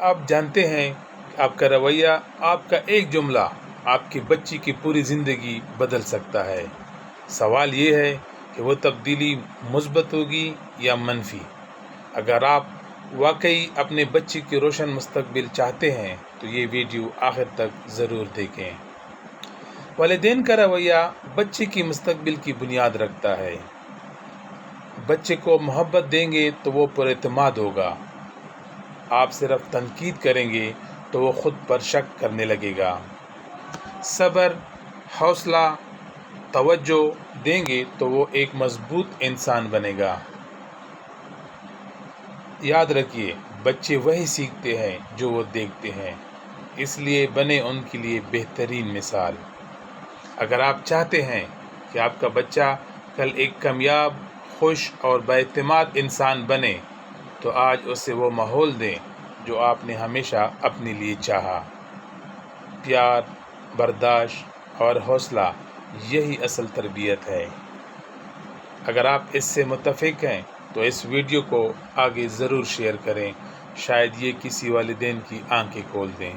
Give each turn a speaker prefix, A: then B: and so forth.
A: آپ جانتے ہیں کہ آپ کا رویہ، آپ کا ایک جملہ آپ کی بچی کی پوری زندگی بدل سکتا ہے۔ سوال یہ ہے کہ وہ تبدیلی مثبت ہوگی یا منفی۔ اگر آپ واقعی اپنے بچی کی روشن مستقبل چاہتے ہیں تو یہ ویڈیو آخر تک ضرور دیکھیں۔ والدین کا رویہ بچے کی مستقبل کی بنیاد رکھتا ہے۔ بچے کو محبت دیں گے تو وہ پر اعتماد ہوگا۔ آپ صرف تنقید کریں گے تو وہ خود پر شک کرنے لگے گا۔ صبر، حوصلہ، توجہ دیں گے تو وہ ایک مضبوط انسان بنے گا۔ یاد رکھیے، بچے وہی سیکھتے ہیں جو وہ دیکھتے ہیں، اس لیے بنے ان کے لیے بہترین مثال۔ اگر آپ چاہتے ہیں کہ آپ کا بچہ کل ایک کامیاب، خوش اور بااعتماد انسان بنے تو آج اسے وہ ماحول دیں جو آپ نے ہمیشہ اپنے لیے چاہا۔ پیار، برداشت اور حوصلہ، یہی اصل تربیت ہے۔ اگر آپ اس سے متفق ہیں تو اس ویڈیو کو آگے ضرور شیئر کریں، شاید یہ کسی والدین کی آنکھیں کھول دیں۔